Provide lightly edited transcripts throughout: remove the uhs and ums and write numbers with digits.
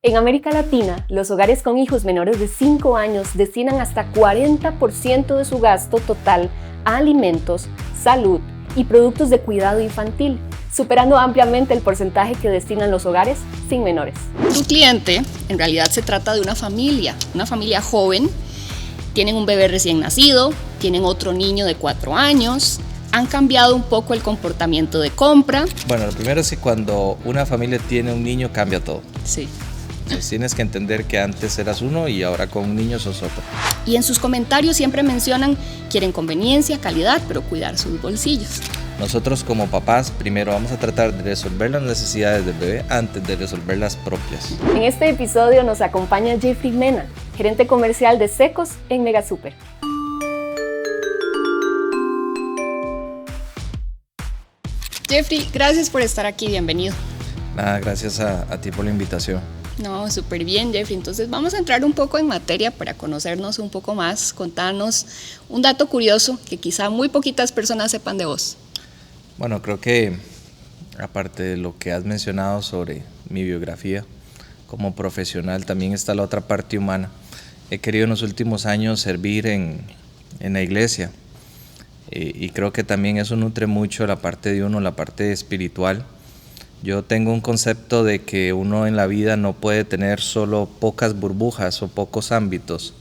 En América Latina, los hogares con hijos menores de 5 años destinan hasta 40% de su gasto total a alimentos, salud y productos de cuidado infantil, superando ampliamente el porcentaje que destinan los hogares sin menores. Tu cliente, en realidad se trata de una familia joven, tienen un bebé recién nacido, tienen otro niño de 4 años, han cambiado un poco el comportamiento de compra. Bueno, lo primero es que cuando una familia tiene un niño cambia todo. Sí. Entonces tienes que entender que antes eras uno y ahora con un niño sos otro. Y en sus comentarios siempre mencionan, quieren conveniencia, calidad, pero cuidar sus bolsillos. Nosotros como papás primero vamos a tratar de resolver las necesidades del bebé antes de resolver las propias. En este episodio nos acompaña Jeffrey Mena, gerente comercial de Secos en Megasuper. Jeffrey, gracias por estar aquí, bienvenido. Nada, gracias a ti por la invitación. No, súper bien, Jeffrey. Entonces vamos a entrar un poco en materia para conocernos un poco más. Contanos un dato curioso que quizá muy poquitas personas sepan de vos. Bueno, creo que aparte de lo que has mencionado sobre mi biografía como profesional, también está la otra parte humana. He querido en los últimos años servir en la iglesia y creo que también eso nutre mucho la parte de uno, la parte espiritual. Yo tengo un concepto de que uno en la vida no puede tener solo pocas burbujas o pocos ámbitos.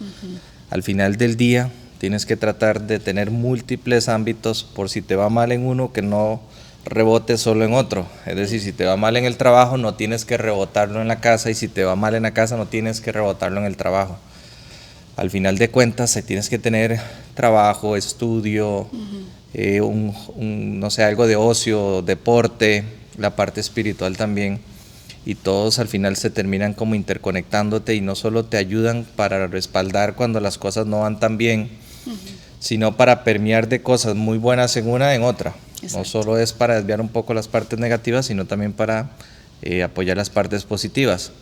Al final del día tienes que tratar de tener múltiples ámbitos por si te va mal en uno que no rebote solo en otro. Es decir, si te va mal en el trabajo no tienes que rebotarlo en la casa y si te va mal en la casa no tienes que rebotarlo en el trabajo. Al final de cuentas tienes que tener trabajo, estudio, no sé, algo de ocio, deporte, la parte espiritual también, y todos al final se terminan como interconectándote y no solo te ayudan para respaldar cuando las cosas no van tan bien, sino para permear de cosas muy buenas en una en otra. Exacto. No solo es para desviar un poco las partes negativas, sino también para apoyar las partes positivas.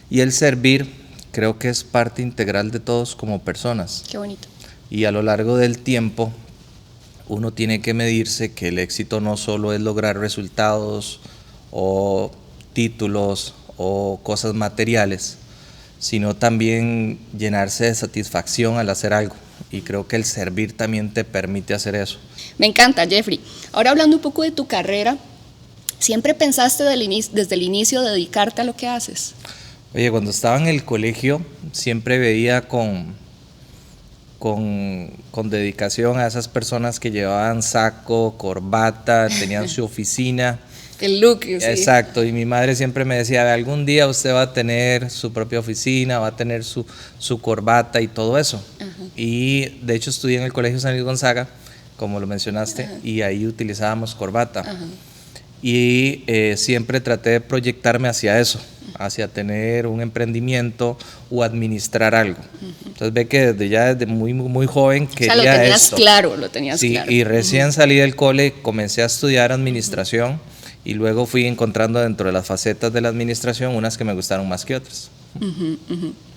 Y el servir creo que es parte integral de todos como personas. Qué bonito. Y a lo largo del tiempo uno tiene que medirse que el éxito no solo es lograr resultados o títulos o cosas materiales, sino también llenarse de satisfacción al hacer algo. Y creo que el servir también te permite hacer eso. Me encanta, Jeffrey. Ahora hablando un poco de tu carrera, ¿siempre pensaste desde el inicio dedicarte a lo que haces? Oye, cuando estaba en el colegio siempre veía con dedicación a esas personas que llevaban saco, corbata, tenían su oficina. El look, sí. Exacto, y mi madre siempre me decía, algún día usted va a tener su propia oficina, va a tener su corbata y todo eso. Y de hecho estudié en el Colegio San Luis Gonzaga, como lo mencionaste, y ahí utilizábamos corbata. Y siempre traté de proyectarme hacia eso, hacia tener un emprendimiento o administrar algo. Entonces ve que desde muy, muy joven quería esto. O sea, lo tenías claro, lo tenías claro. Y recién salí del cole, comencé a estudiar administración y luego fui encontrando dentro de las facetas de la administración unas que me gustaron más que otras.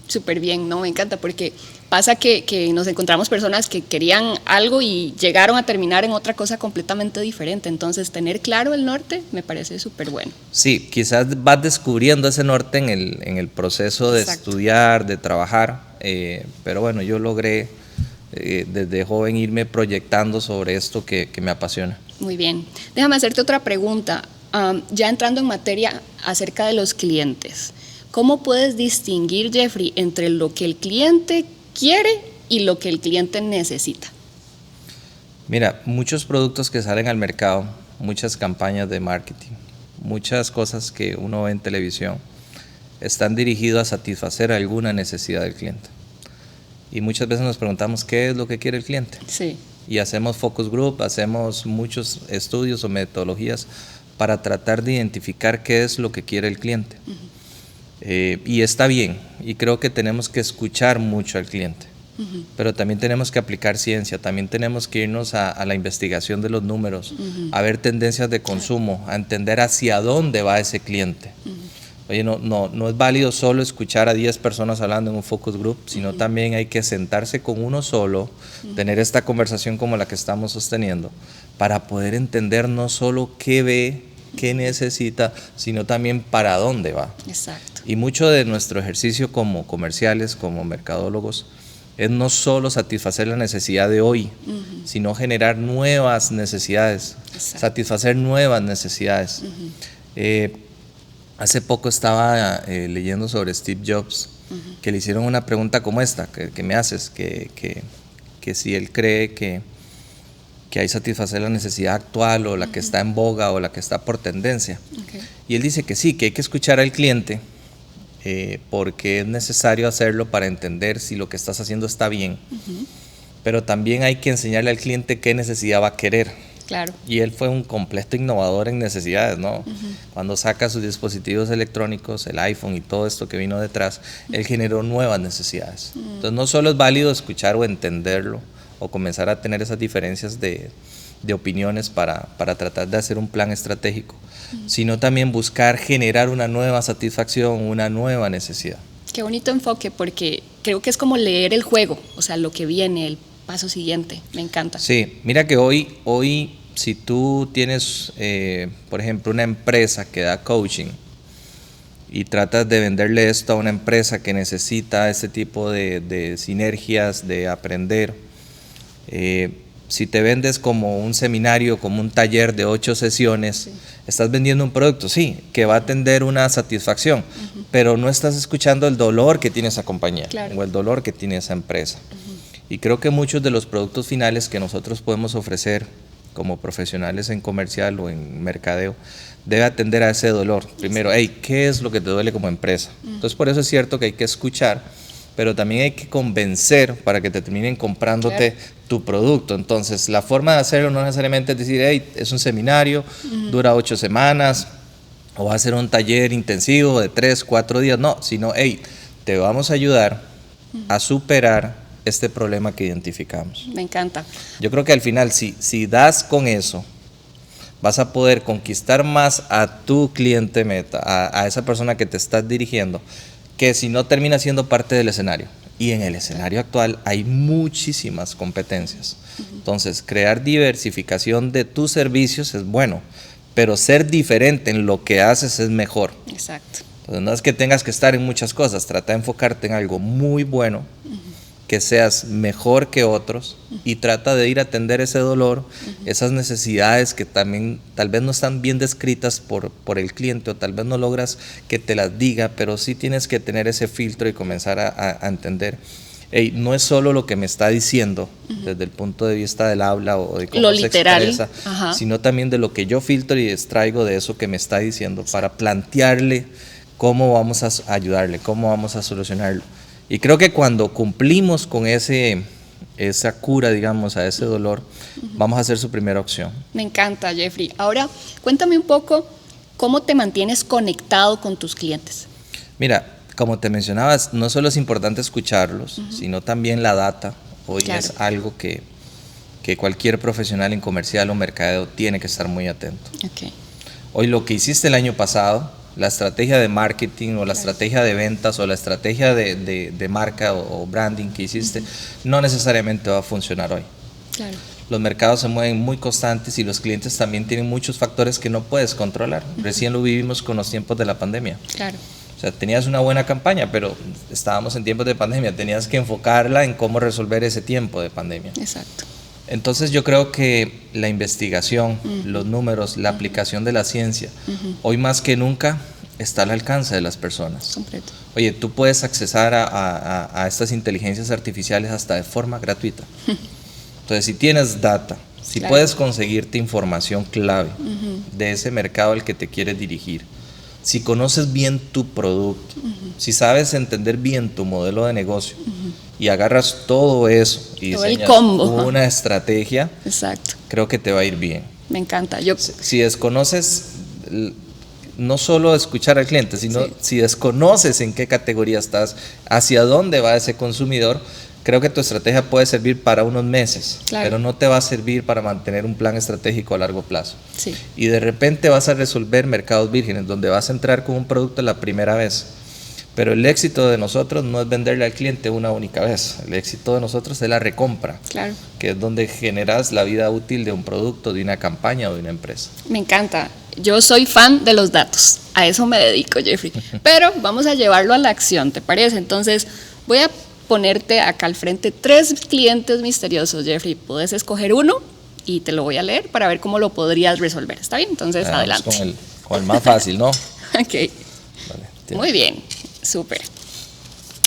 Súper bien, ¿no? Me encanta porque pasa que nos encontramos personas que querían algo y llegaron a terminar en otra cosa completamente diferente. Entonces, tener claro el norte me parece súper bueno. Sí, quizás vas descubriendo ese norte en el proceso de Exacto. estudiar, de trabajar, pero bueno, yo logré desde joven irme proyectando sobre esto que me apasiona. Muy bien. Déjame hacerte otra pregunta. Ya entrando en materia acerca de los clientes. ¿Cómo puedes distinguir, Jeffrey, entre lo que el cliente quiere y lo que el cliente necesita? Mira, muchos productos que salen al mercado, muchas campañas de marketing, muchas cosas que uno ve en televisión, están dirigidos a satisfacer alguna necesidad del cliente. Y muchas veces nos preguntamos qué es lo que quiere el cliente. Sí. Y hacemos focus group, hacemos muchos estudios o metodologías para tratar de identificar qué es lo que quiere el cliente. Y está bien, y creo que tenemos que escuchar mucho al cliente, pero también tenemos que aplicar ciencia, también tenemos que irnos a la investigación de los números, a ver tendencias de consumo, a entender hacia dónde va ese cliente. Oye, no es válido solo escuchar a 10 personas hablando en un focus group, sino también hay que sentarse con uno solo, tener esta conversación como la que estamos sosteniendo, para poder entender no solo qué ve, qué necesita, sino también para dónde va. Exacto. Exacto. Y mucho de nuestro ejercicio como comerciales, como mercadólogos, es no solo satisfacer la necesidad de hoy, sino generar nuevas necesidades, satisfacer nuevas necesidades. Hace poco estaba leyendo sobre Steve Jobs, que le hicieron una pregunta como esta, que me haces, que si él cree que hay satisfacer la necesidad actual o la que está en boga o la que está por tendencia. Y él dice que sí, que hay que escuchar al cliente, porque es necesario hacerlo para entender si lo que estás haciendo está bien, pero también hay que enseñarle al cliente qué necesidad va a querer. Claro. Y él fue un completo innovador en necesidades, ¿no? Cuando saca sus dispositivos electrónicos, el iPhone y todo esto que vino detrás, él generó nuevas necesidades. Entonces no solo es válido escuchar o entenderlo o comenzar a tener esas diferencias de opiniones para tratar de hacer un plan estratégico, sino también buscar generar una nueva satisfacción, una nueva necesidad. Qué bonito enfoque, porque creo que es como leer el juego, o sea, lo que viene, el paso siguiente. Me encanta. Sí, mira que hoy si tú tienes, por ejemplo, una empresa que da coaching y tratas de venderle esto a una empresa que necesita este tipo de sinergias, de aprender, si te vendes como un seminario, como un taller de 8 sesiones, estás vendiendo un producto, sí, que va a atender una satisfacción, pero no estás escuchando el dolor que tiene esa compañía, o el dolor que tiene esa empresa. Y creo que muchos de los productos finales que nosotros podemos ofrecer como profesionales en comercial o en mercadeo debe atender a ese dolor. Primero, ¿qué es lo que te duele como empresa? Entonces, por eso es cierto que hay que escuchar, pero también hay que convencer para que te terminen comprándote tu producto. Entonces, la forma de hacerlo no necesariamente es decir, es un seminario, dura 8 semanas, o va a ser un taller intensivo de 3, 4 días. No, sino, te vamos a ayudar a superar este problema que identificamos. Me encanta. Yo creo que al final, si das con eso, vas a poder conquistar más a tu cliente meta, a esa persona que te estás dirigiendo, que si no termina siendo parte del escenario. Y en el escenario actual hay muchísimas competencias. Entonces, crear diversificación de tus servicios es bueno, pero ser diferente en lo que haces es mejor. Exacto. Entonces, no es que tengas que estar en muchas cosas, trata de enfocarte en algo muy bueno, que seas mejor que otros, y trata de ir a atender ese dolor, esas necesidades que también tal vez no están bien descritas por el cliente, o tal vez no logras que te las diga, pero sí tienes que tener ese filtro y comenzar a entender. No es solo lo que me está diciendo desde el punto de vista del habla o de cómo lo se literal, expresa, sino también de lo que yo filtro y extraigo de eso que me está diciendo, para plantearle cómo vamos a ayudarle, cómo vamos a solucionarlo. Y creo que cuando cumplimos con esa cura, digamos, a ese dolor, vamos a hacer su primera opción. Me encanta, Jeffrey. Ahora, cuéntame un poco cómo te mantienes conectado con tus clientes. Mira, como te mencionabas, no solo es importante escucharlos, sino también la data. Hoy es algo que cualquier profesional en comercial o mercadeo tiene que estar muy atento. Hoy lo que hiciste el año pasado, la estrategia de marketing o la estrategia de ventas o la estrategia de marca o branding que hiciste, no necesariamente va a funcionar hoy. Los mercados se mueven muy constantes y los clientes también tienen muchos factores que no puedes controlar. Recién lo vivimos con los tiempos de la pandemia. O sea, tenías una buena campaña, pero estábamos en tiempos de pandemia, tenías que enfocarla en cómo resolver ese tiempo de pandemia. Exacto. Entonces yo creo que la investigación, los números, la aplicación de la ciencia, hoy más que nunca está al alcance de las personas. Completo. Oye, tú puedes accesar a estas inteligencias artificiales hasta de forma gratuita. Entonces, si tienes data, si puedes conseguirte información clave de ese mercado al que te quieres dirigir, si conoces bien tu producto, si sabes entender bien tu modelo de negocio, y agarras todo eso y todo diseñas una estrategia, creo que te va a ir bien. Me encanta. Si desconoces, no solo escuchar al cliente, sino si desconoces en qué categoría estás, hacia dónde va ese consumidor, creo que tu estrategia puede servir para unos meses, pero no te va a servir para mantener un plan estratégico a largo plazo. Y de repente vas a resolver mercados vírgenes, donde vas a entrar con un producto la primera vez, Pero el éxito de nosotros no es venderle al cliente una única vez. El éxito de nosotros es la recompra, Claro. que es donde generas la vida útil de un producto, de una campaña o de una empresa. Me encanta. Yo soy fan de los datos. A eso me dedico, Jeffrey. Pero vamos a llevarlo a la acción, ¿te parece? Entonces, voy a ponerte acá al frente 3 clientes misteriosos, Jeffrey. Puedes escoger uno y te lo voy a leer para ver cómo lo podrías resolver. ¿Está bien? Entonces, adelante. Con el más fácil, ¿no? Ok. Vale, muy bien. Súper.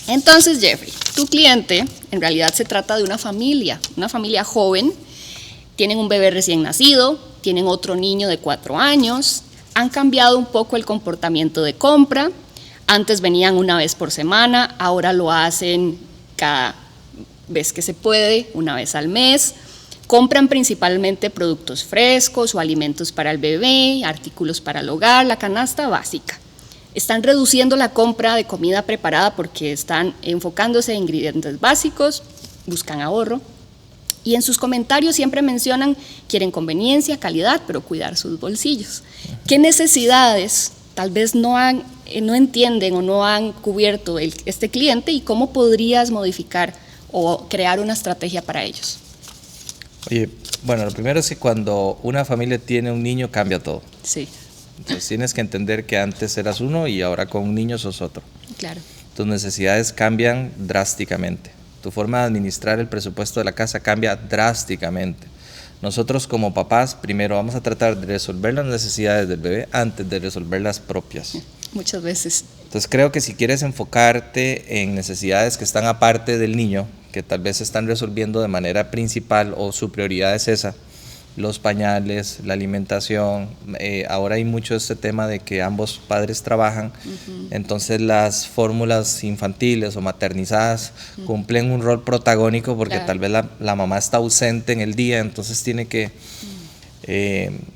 Entonces, Jeffrey, tu cliente en realidad se trata de una familia joven. Tienen un bebé recién nacido, tienen otro niño de 4 años, han cambiado un poco el comportamiento de compra. Antes venían una vez por semana, ahora lo hacen cada vez que se puede, una vez al mes. Compran principalmente productos frescos o alimentos para el bebé, artículos para el hogar, la canasta básica. Están reduciendo la compra de comida preparada porque están enfocándose en ingredientes básicos, buscan ahorro. Y en sus comentarios siempre mencionan, quieren conveniencia, calidad, pero cuidar sus bolsillos. ¿Qué necesidades tal vez no entienden o no han cubierto este cliente y cómo podrías modificar o crear una estrategia para ellos? Oye, bueno, lo primero es que cuando una familia tiene un niño cambia todo. Sí. Entonces tienes que entender que antes eras uno y ahora con un niño sos otro. Claro. Tus necesidades cambian drásticamente. Tu forma de administrar el presupuesto de la casa cambia drásticamente. Nosotros como papás, primero vamos a tratar de resolver las necesidades del bebé antes de resolver las propias. Muchas veces. Entonces creo que si quieres enfocarte en necesidades que están aparte del niño, que tal vez se están resolviendo de manera principal o su prioridad es esa, los pañales, la alimentación, ahora hay mucho este tema de que ambos padres trabajan, entonces las fórmulas infantiles o maternizadas cumplen un rol protagónico porque tal vez la mamá está ausente en el día, entonces tiene que,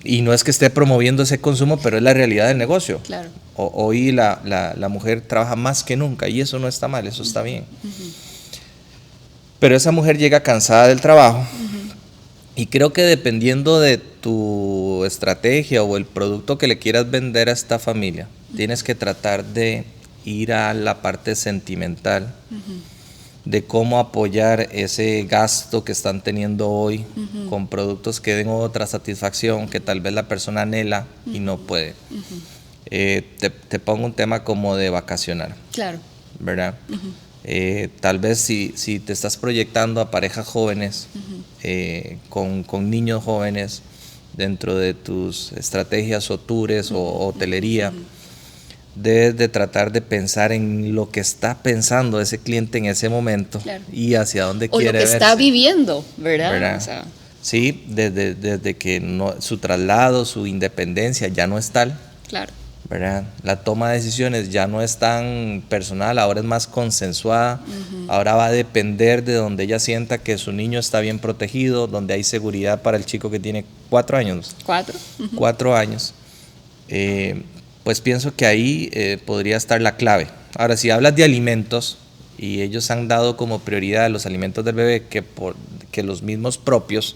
y no es que esté promoviendo ese consumo, pero es la realidad del negocio. Claro. Hoy la mujer trabaja más que nunca y eso no está mal, eso está bien. Pero esa mujer llega cansada del trabajo. Y creo que dependiendo de tu estrategia o el producto que le quieras vender a esta familia, tienes que tratar de ir a la parte sentimental, de cómo apoyar ese gasto que están teniendo hoy con productos que den otra satisfacción que tal vez la persona anhela y no puede. Te pongo un tema como de vacacionar. Claro. ¿Verdad? Tal vez si te estás proyectando a parejas jóvenes, con niños jóvenes dentro de tus estrategias o tours o hotelería, debes de tratar de pensar en lo que está pensando ese cliente en ese momento. Claro. Y hacia dónde quiere verse. O lo que está viviendo, ¿verdad? O sea, sí, desde que su traslado, su independencia ya no es tal. Claro. ¿Verdad? La toma de decisiones ya no es tan personal, ahora es más consensuada, ahora va a depender de donde ella sienta que su niño está bien protegido, donde hay seguridad para el chico que tiene 4 años. 4 años. Pues pienso que ahí podría estar la clave. Ahora, si hablas de alimentos, y ellos han dado como prioridad los alimentos del bebé que los mismos propios.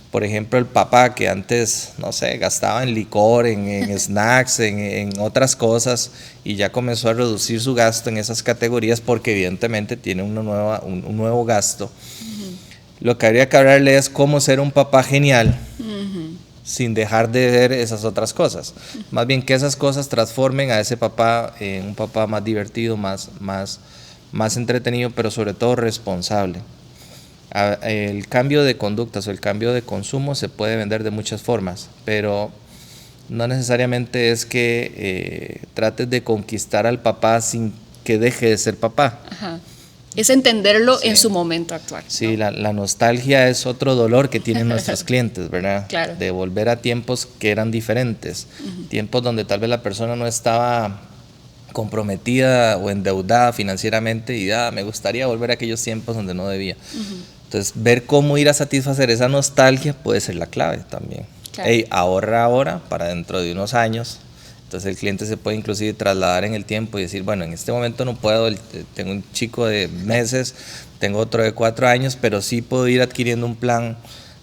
Por ejemplo, el papá que antes, no sé, gastaba en licor, en snacks, en otras cosas, y ya comenzó a reducir su gasto en esas categorías porque evidentemente tiene un nuevo gasto. Lo que habría que hablarle es cómo ser un papá genial sin dejar de ver esas otras cosas. Más bien que esas cosas transformen a ese papá en un papá más divertido, más entretenido, pero sobre todo responsable. El cambio de conductas o el cambio de consumo se puede vender de muchas formas, pero no necesariamente es que trates de conquistar al papá sin que deje de ser papá. Ajá. Es entenderlo en su momento actual. Sí, ¿no? La nostalgia es otro dolor que tienen nuestros clientes, ¿verdad? Claro. De volver a tiempos que eran diferentes, tiempos donde tal vez la persona no estaba comprometida o endeudada financieramente y me gustaría volver a aquellos tiempos donde no debía. Entonces, ver cómo ir a satisfacer esa nostalgia puede ser la clave también. Claro. Ahorra ahora para dentro de unos años. Entonces el cliente se puede inclusive trasladar en el tiempo y decir, bueno, en este momento no puedo, tengo un chico de meses, tengo otro de 4 años, pero sí puedo ir adquiriendo un plan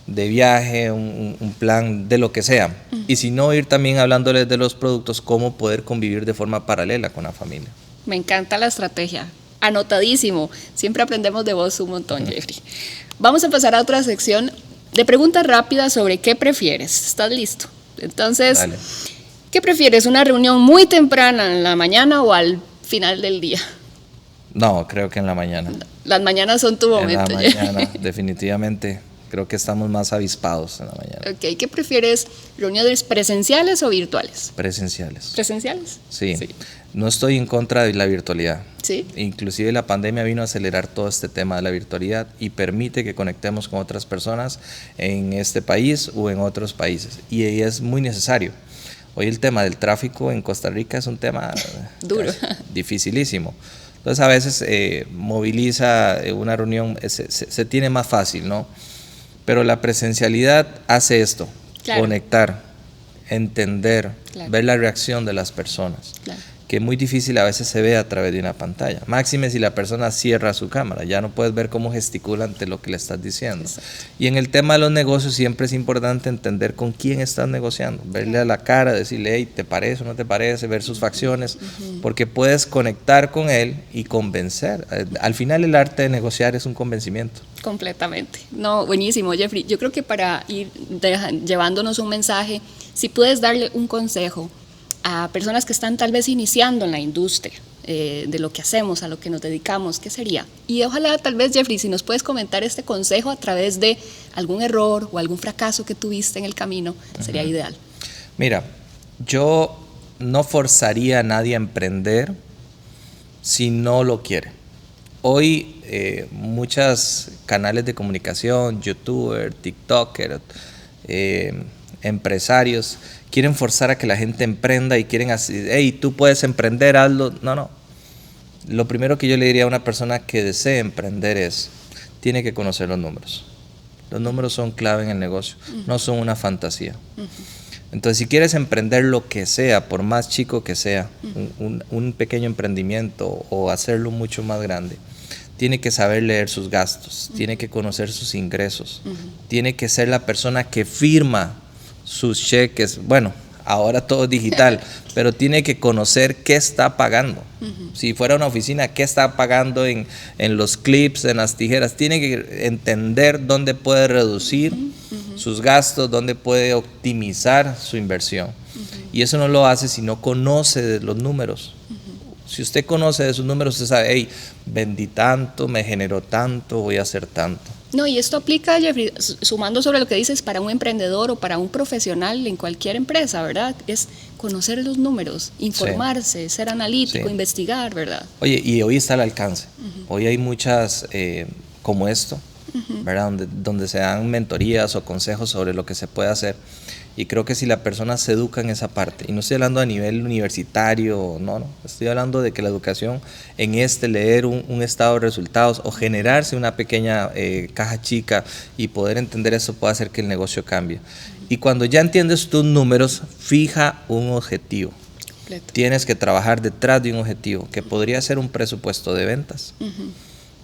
de viaje, un plan de lo que sea. Y si no, ir también hablándoles de los productos, cómo poder convivir de forma paralela con la familia. Me encanta la estrategia. Anotadísimo. Siempre aprendemos de vos un montón, Jeffrey. Vamos a pasar a otra sección de preguntas rápidas sobre qué prefieres. ¿Estás listo? Entonces, Dale. ¿qué prefieres? ¿Una reunión muy temprana en la mañana o al final del día? No, creo que en la mañana. Las mañanas son tu momento. En la mañana, definitivamente. Creo que estamos más avispados en la mañana. Ok, ¿qué prefieres? ¿Reuniones presenciales o virtuales? Presenciales. ¿Presenciales? Sí. No estoy en contra de la virtualidad. Sí. Inclusive la pandemia vino a acelerar todo este tema de la virtualidad y permite que conectemos con otras personas en este país o en otros países. Y es muy necesario. Hoy el tema del tráfico en Costa Rica es un tema duro, dificilísimo. Entonces a veces moviliza una reunión, se tiene más fácil, ¿no? Pero la presencialidad hace esto, claro. Conectar, entender, claro. Ver la reacción de las personas, claro. Que muy difícil a veces se ve a través de una pantalla. Máxime si la persona cierra su cámara, ya no puedes ver cómo gesticula ante lo que le estás diciendo. Exacto. Y en el tema de los negocios siempre es importante entender con quién estás negociando, verle a la cara, decirle, hey, ¿te parece o no te parece? Ver sus facciones, porque puedes conectar con él y convencer. Al final el arte de negociar es un convencimiento. Completamente. No, buenísimo, Jeffrey. Yo creo que para ir llevándonos un mensaje, si puedes darle un consejo a personas que están tal vez iniciando en la industria de lo que hacemos, a lo que nos dedicamos, ¿qué sería? Y ojalá tal vez, Jeffrey, si nos puedes comentar este consejo a través de algún error o algún fracaso que tuviste en el camino, sería ideal. Mira, yo no forzaría a nadie a emprender si no lo quiere. Hoy muchos canales de comunicación, youtuber, tiktoker, empresarios quieren forzar a que la gente emprenda y quieren así, hey, tú puedes emprender, hazlo. No. Lo primero que yo le diría a una persona que desee emprender tiene que conocer los números. Los números son clave en el negocio, no son una fantasía. Entonces, si quieres emprender lo que sea, por más chico que sea, un pequeño emprendimiento o hacerlo mucho más grande, tiene que saber leer sus gastos, tiene que conocer sus ingresos, tiene que ser la persona que firma sus cheques. Bueno, ahora todo es digital, pero tiene que conocer qué está pagando. Si fuera una oficina, qué está pagando en los clips, en las tijeras. Tiene que entender dónde puede reducir sus gastos, dónde puede optimizar su inversión. Y eso no lo hace si no conoce de los números. Si usted conoce de sus números, usted sabe, hey, vendí tanto, me generó tanto, voy a hacer tanto. No, y esto aplica, Jeffrey, sumando sobre lo que dices, para un emprendedor o para un profesional en cualquier empresa, ¿verdad? Es conocer los números, informarse, ser analítico, investigar, ¿verdad? Oye, y hoy está al alcance. Hoy hay muchas como esto, ¿verdad? Donde se dan mentorías o consejos sobre lo que se puede hacer. Y creo que si la persona se educa en esa parte, y no estoy hablando a nivel universitario, no, estoy hablando de que la educación en leer un estado de resultados o generarse una pequeña caja chica y poder entender eso puede hacer que el negocio cambie. Y cuando ya entiendes tus números, fija un objetivo. Completo. Tienes que trabajar detrás de un objetivo, que podría ser un presupuesto de ventas,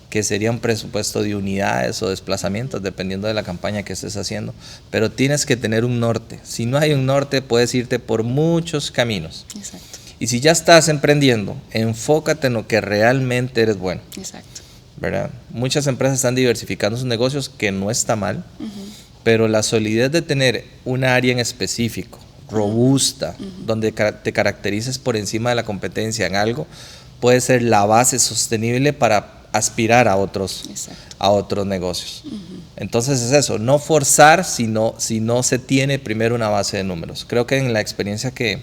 que sería un presupuesto de unidades o desplazamientos, dependiendo de la campaña que estés haciendo. Pero tienes que tener un norte. Si no hay un norte, puedes irte por muchos caminos. Exacto. Y si ya estás emprendiendo, enfócate en lo que realmente eres bueno. Exacto. ¿Verdad? Muchas empresas están diversificando sus negocios, que no está mal, pero la solidez de tener una área en específico, robusta, donde te caracterices por encima de la competencia en algo, puede ser la base sostenible para aspirar a otros negocios. Entonces es eso, no forzar si no se tiene primero una base de números. Creo que en la experiencia que,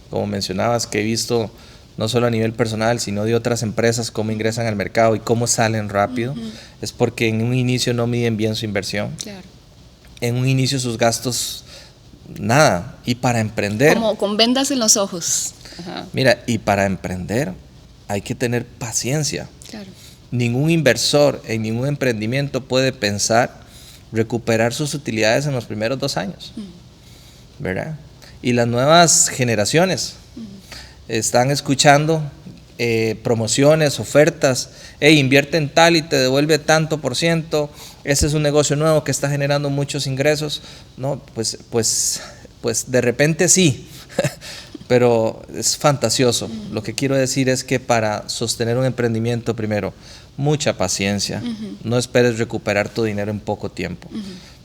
como mencionabas, que he visto no solo a nivel personal, sino de otras empresas, cómo ingresan al mercado y cómo salen rápido, es porque en un inicio no miden bien su inversión. Claro. En un inicio sus gastos, nada. Y para emprender... Como con vendas en los ojos. Mira, y para emprender hay que tener paciencia. Claro. Ningún inversor en ningún emprendimiento puede pensar recuperar sus utilidades en los primeros 2 años, ¿verdad? Y las nuevas generaciones están escuchando promociones, ofertas, invierte en tal y te devuelve tanto %, ese es un negocio nuevo que está generando muchos ingresos. No, pues de repente sí, pero es fantasioso. Lo que quiero decir es que para sostener un emprendimiento, primero, mucha paciencia. No esperes recuperar tu dinero en poco tiempo.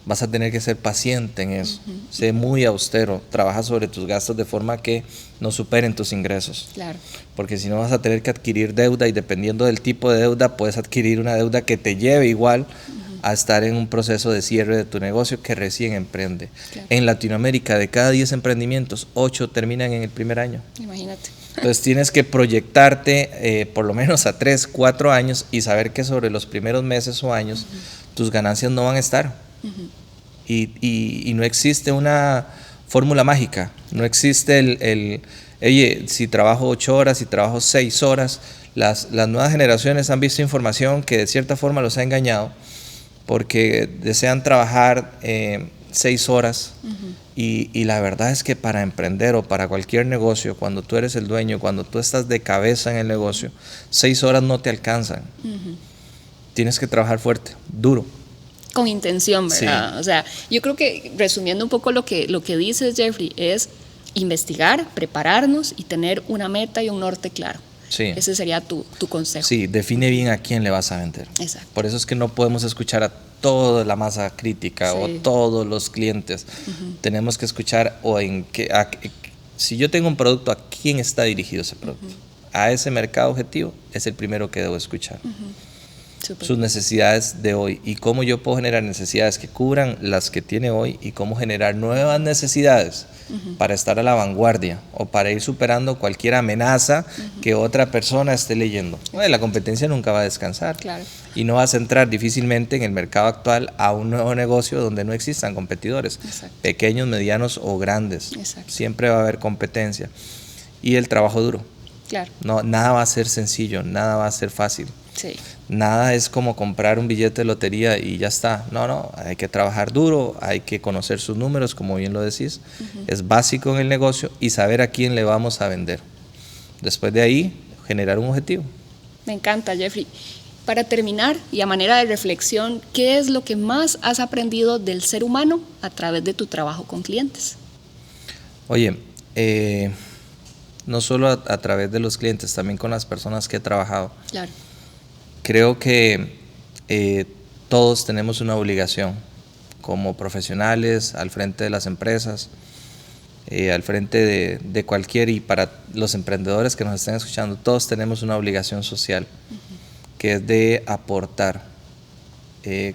Vas a tener que ser paciente en eso. Sé muy austero. Trabaja sobre tus gastos de forma que no superen tus ingresos. Claro. Porque si no vas a tener que adquirir deuda, y dependiendo del tipo de deuda, puedes adquirir una deuda que te lleve igual a estar en un proceso de cierre de tu negocio que recién emprende. Claro. En Latinoamérica, de cada 10 emprendimientos, 8 terminan en el primer año. Imagínate. Entonces tienes que proyectarte por lo menos a 3, 4 años y saber que sobre los primeros meses o años tus ganancias no van a estar. Y no existe una fórmula mágica. No existe oye, si trabajo 8 horas, si trabajo 6 horas. Las nuevas generaciones han visto información que de cierta forma los ha engañado, porque desean trabajar 6 horas y la verdad es que para emprender o para cualquier negocio, cuando tú eres el dueño, cuando tú estás de cabeza en el negocio, 6 horas no te alcanzan. Tienes que trabajar fuerte, duro. Con intención, ¿verdad? Sí. O sea, yo creo que resumiendo un poco lo que dices, Jeffrey, es investigar, prepararnos y tener una meta y un norte claro. Sí. Ese sería tu consejo. Sí, define bien a quién le vas a vender. Exacto. Por eso es que no podemos escuchar a toda la masa crítica o todos los clientes. Tenemos que escuchar si yo tengo un producto, ¿a quién está dirigido ese producto? A ese mercado objetivo es el primero que debo escuchar. Sus necesidades de hoy y cómo yo puedo generar necesidades que cubran las que tiene hoy y cómo generar nuevas necesidades para estar a la vanguardia o para ir superando cualquier amenaza que otra persona esté leyendo. Bueno, la competencia nunca va a descansar. Claro. Y no vas a entrar difícilmente en el mercado actual a un nuevo negocio donde no existan competidores. Exacto. Pequeños, medianos o grandes. Exacto. Siempre va a haber competencia. Y el trabajo duro. Claro. No, nada va a ser sencillo, nada va a ser fácil. Sí. Nada es como comprar un billete de lotería y ya está. No, hay que trabajar duro, hay que conocer sus números, como bien lo decís. Es básico en el negocio y saber a quién le vamos a vender. Después de ahí, generar un objetivo. Me encanta, Jeffrey. Para terminar, y a manera de reflexión, ¿qué es lo que más has aprendido del ser humano a través de tu trabajo con clientes? Oye, no solo a través de los clientes, también con las personas que he trabajado. Claro. Creo que todos tenemos una obligación como profesionales al frente de las empresas, al frente de cualquier, y para los emprendedores que nos estén escuchando, todos tenemos una obligación social que es de aportar. En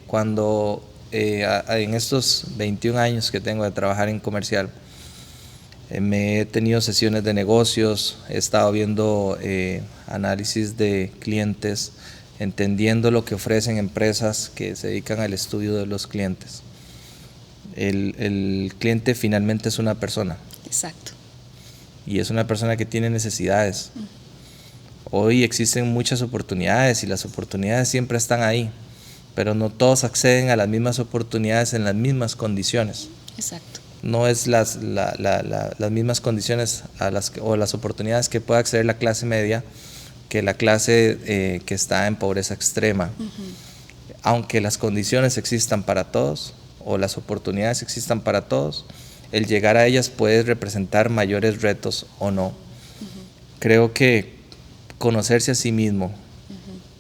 estos 21 años que tengo de trabajar en comercial, me he tenido sesiones de negocios, he estado viendo análisis de clientes, entendiendo lo que ofrecen empresas que se dedican al estudio de los clientes. El cliente finalmente es una persona. Exacto. Y es una persona que tiene necesidades. Hoy existen muchas oportunidades y las oportunidades siempre están ahí, pero no todos acceden a las mismas oportunidades en las mismas condiciones. Exacto. No es las mismas condiciones o las oportunidades que puede acceder la clase media que la clase que está en pobreza extrema. Aunque las condiciones existan para todos o las oportunidades existan para todos, el llegar a ellas puede representar mayores retos o no. Creo que conocerse a sí mismo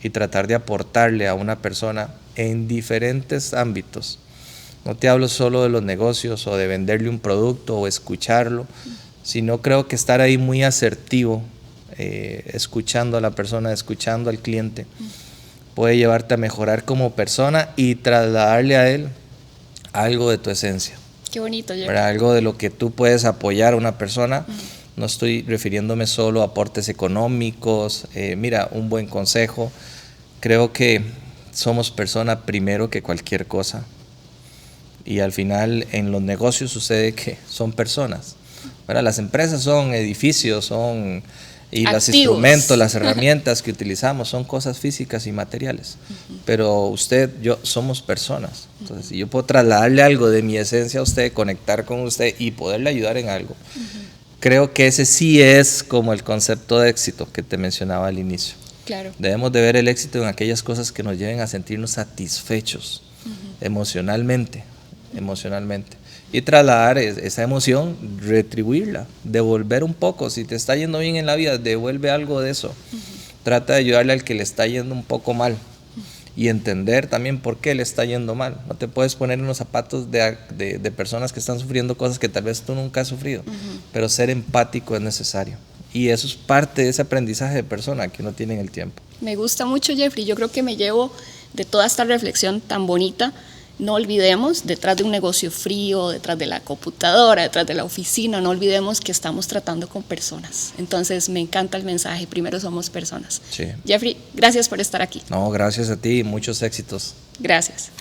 y tratar de aportarle a una persona en diferentes ámbitos. No te hablo solo de los negocios o de venderle un producto o escucharlo, sino creo que estar ahí muy asertivo, escuchando a la persona, escuchando al cliente, puede llevarte a mejorar como persona y trasladarle a él algo de tu esencia. Qué bonito, algo de lo que tú puedes apoyar a una persona. No estoy refiriéndome solo a aportes económicos, mira, un buen consejo. Creo que somos personas primero que cualquier cosa. Y al final en los negocios sucede que son personas. ¿Verdad? Las empresas son edificios, y los instrumentos, las herramientas que utilizamos son cosas físicas y materiales. Pero yo somos personas. Entonces, si yo puedo trasladarle algo de mi esencia a usted, conectar con usted y poderle ayudar en algo, creo que ese sí es como el concepto de éxito que te mencionaba al inicio. Claro. Debemos de ver el éxito en aquellas cosas que nos lleven a sentirnos satisfechos emocionalmente. y trasladar esa emoción, retribuirla, devolver un poco. Si te está yendo bien en la vida, devuelve algo de eso. Trata de ayudarle al que le está yendo un poco mal y entender también por qué le está yendo mal. No te puedes poner en los zapatos de personas que están sufriendo cosas que tal vez tú nunca has sufrido, pero ser empático es necesario. Y eso es parte de ese aprendizaje de persona que uno tiene en el tiempo. Me gusta mucho, Jeffrey. Yo creo que me llevo de toda esta reflexión tan bonita. No olvidemos, detrás de un negocio frío, detrás de la computadora, detrás de la oficina, no olvidemos que estamos tratando con personas. Entonces, me encanta el mensaje, primero somos personas. Sí. Jeffrey, gracias por estar aquí. No, gracias a ti y muchos éxitos. Gracias.